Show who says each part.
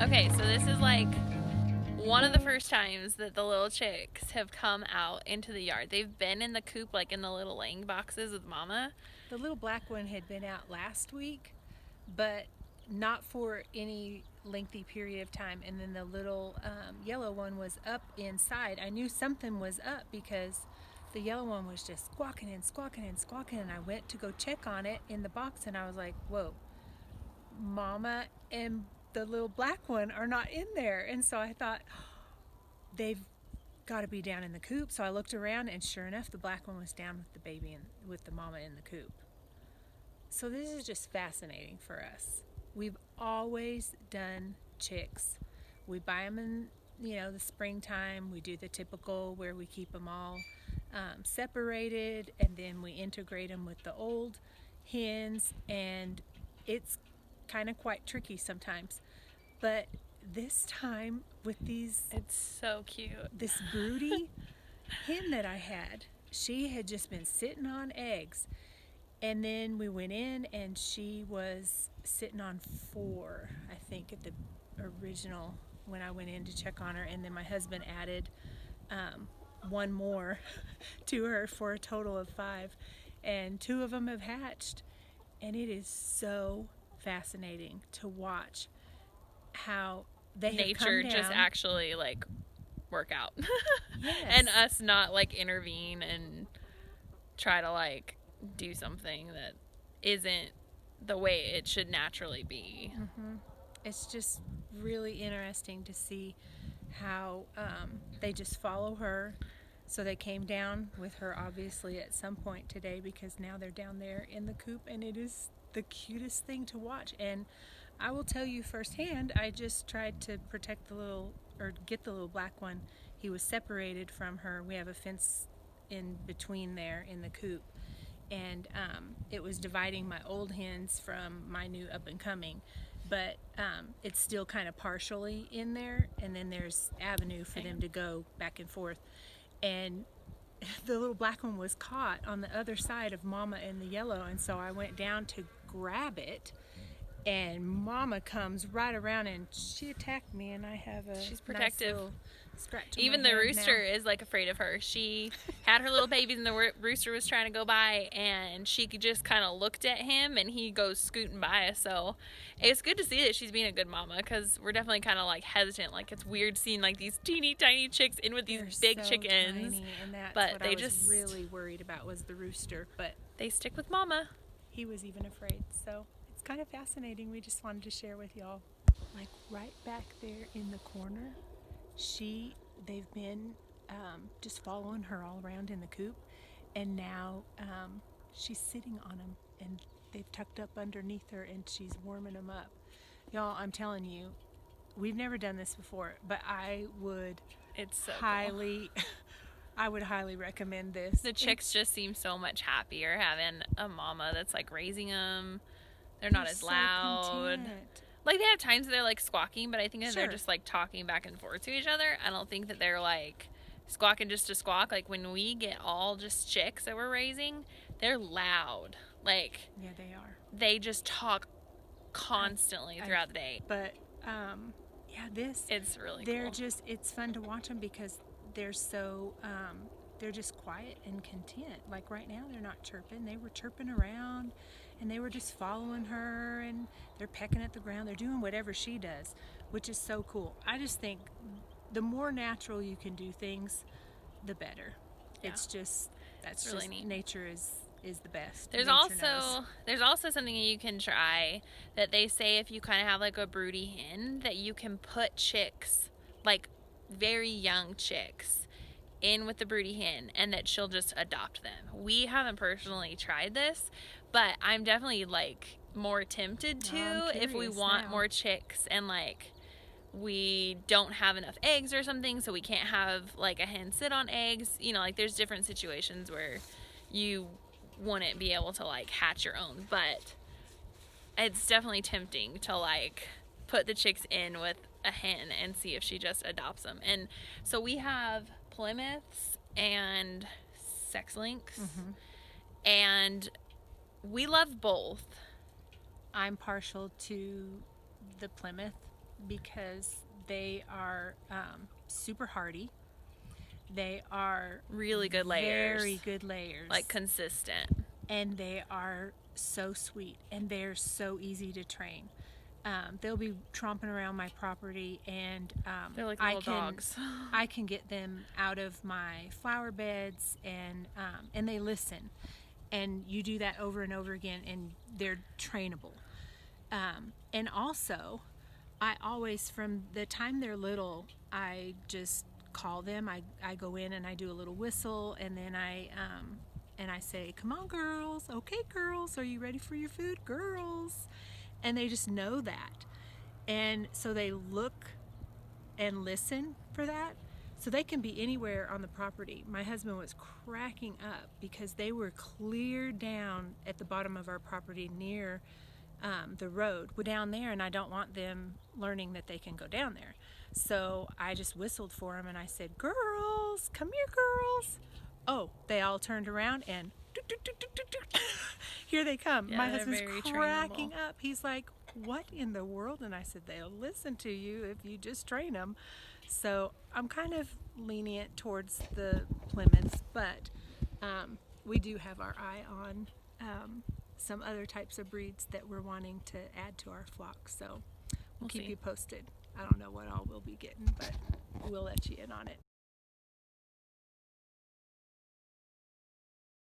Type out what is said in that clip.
Speaker 1: Okay, so this is like one of the first times that the little chicks have come out into the yard. They've been in the coop, like in the little laying boxes with mama.
Speaker 2: The little black one had been out last week, but not for any lengthy period of time. And then the little yellow one was up inside. I knew something was up because the yellow one was just squawking and squawking and squawking. And I went to go check on it in the box, and I was like, whoa, mama and the little black one are not in there. And so I thought, they've got to be down in the coop. So I looked around, and sure enough, the black one was down with the baby and with the mama in the coop. So this is just fascinating for us. We've always done chicks. We buy them in, the springtime. We do the typical where we keep them all separated, and then we integrate them with the old hens, and it's kind of quite tricky sometimes. But this time with
Speaker 1: It's so cute.
Speaker 2: this broody hen that I had, she had just been sitting on eggs. And then we went in, and she was sitting on 4, I think, at the original when I went in to check on her. And then my husband added one more to her for a total of 5. And 2 of them have hatched. And it is so fascinating to watch how they have
Speaker 1: Nature
Speaker 2: come down.
Speaker 1: just actually like work out.
Speaker 2: Yes.
Speaker 1: And us not like intervene and try to like do something that isn't the way it should naturally be.
Speaker 2: It's just really interesting to see how they just follow her. So they came down with her obviously at some point today, because now they're down there in the coop, and it is the cutest thing to watch. And I will tell you firsthand, I just tried to protect get the little black one. He was separated from her. We have a fence in between there in the coop, and it was dividing my old hens from my new up and coming, but it's still kind of partially in there, and then there's avenue for them to go back and forth. And the little black one was caught on the other side of mama and the yellow, and so I went down to grab it, and mama comes right around, and she attacked me, and I have a
Speaker 1: She's protective.
Speaker 2: nice little scratch on
Speaker 1: Even
Speaker 2: my
Speaker 1: the
Speaker 2: head
Speaker 1: rooster
Speaker 2: now.
Speaker 1: is like afraid of her. She had her little babies, and the rooster was trying to go by, and she just kind of looked at him, and he goes scooting by us. So it's good to see that she's being a good mama, because we're definitely kind of like hesitant. Like, it's weird seeing like these teeny tiny chicks in with these
Speaker 2: They're
Speaker 1: big
Speaker 2: so
Speaker 1: chickens,
Speaker 2: tiny, and that's
Speaker 1: but
Speaker 2: what
Speaker 1: they
Speaker 2: I was
Speaker 1: just
Speaker 2: really worried about was the rooster, but
Speaker 1: they stick with mama.
Speaker 2: he was even afraid. So it's kind of fascinating. We just wanted to share with y'all. Like right back there in the corner, they've been just following her all around in the coop, and now she's sitting on them, and they've tucked up underneath her, and she's warming them up. Y'all, I'm telling you, we've never done this before, but I would
Speaker 1: It's so cool.
Speaker 2: I would highly recommend this.
Speaker 1: The chicks just seem so much happier having a mama that's like raising them. They're not as
Speaker 2: so
Speaker 1: loud.
Speaker 2: content.
Speaker 1: Like, they have times that they're like squawking, but I think that they're
Speaker 2: Sure.
Speaker 1: just like talking back and forth to each other. I don't think that they're like squawking just to squawk. Like, when we get all just chicks that we're raising, they're loud. Like,
Speaker 2: Yeah, they are.
Speaker 1: they just talk constantly throughout the day.
Speaker 2: But yeah,
Speaker 1: It's really
Speaker 2: they're
Speaker 1: cool.
Speaker 2: just, it's fun to watch them because they're so they're just quiet and content. Like right now, they're not chirping. They were chirping around, and they were just following her, and they're pecking at the ground. They're doing whatever she does, which is so cool. I just think the more natural you can do things, the better.
Speaker 1: Yeah.
Speaker 2: It's just, that's
Speaker 1: really
Speaker 2: just
Speaker 1: neat.
Speaker 2: Nature is the best.
Speaker 1: There's
Speaker 2: Nature knows.
Speaker 1: also something that you can try, that they say if you kind of have like a broody hen, that you can put chicks, like very young chicks, in with the broody hen, and that she'll just adopt them. We haven't personally tried this, but I'm definitely like more tempted to,
Speaker 2: I'm
Speaker 1: if we
Speaker 2: curious
Speaker 1: want
Speaker 2: now.
Speaker 1: more chicks, and like we don't have enough eggs or something, so we can't have like a hen sit on eggs. Like, there's different situations where you wouldn't be able to like hatch your own, but it's definitely tempting to like put the chicks in with a hen and see if she just adopts them. And so we have Plymouths and sex links, and we love both.
Speaker 2: I'm partial to the Plymouth. because they are super hardy. They are
Speaker 1: Really good layers.
Speaker 2: very good layers.
Speaker 1: Like consistent.
Speaker 2: And they are so sweet, and they're so easy to train. They'll be tromping around my property, and
Speaker 1: They're like little dogs.
Speaker 2: I can get them out of my flower beds, and they listen. And you do that over and over again, and they're trainable. And also, I always, from the time they're little, I just call them. I go in and I do a little whistle, and then I say, "Come on, girls. Okay, girls, are you ready for your food, girls?" And they just know that. And so they look and listen for that. So they can be anywhere on the property. My husband was cracking up because they were clear down at the bottom of our property near the road. We're down there, and I don't want them learning that they can go down there. So I just whistled for them, and I said, "Girls, come here, girls." Oh, they all turned around, and here they come.
Speaker 1: Yeah,
Speaker 2: My
Speaker 1: they're
Speaker 2: husband's
Speaker 1: very
Speaker 2: cracking
Speaker 1: trainable.
Speaker 2: up. He's like, "What in the world?" And I said, "They'll listen to you if you just train them." So I'm kind of lenient towards the Plymouths, but we do have our eye on some other types of breeds that we're wanting to add to our flock. So we'll keep
Speaker 1: see.
Speaker 2: you posted. I don't know what all we'll be getting, but we'll let you in on it.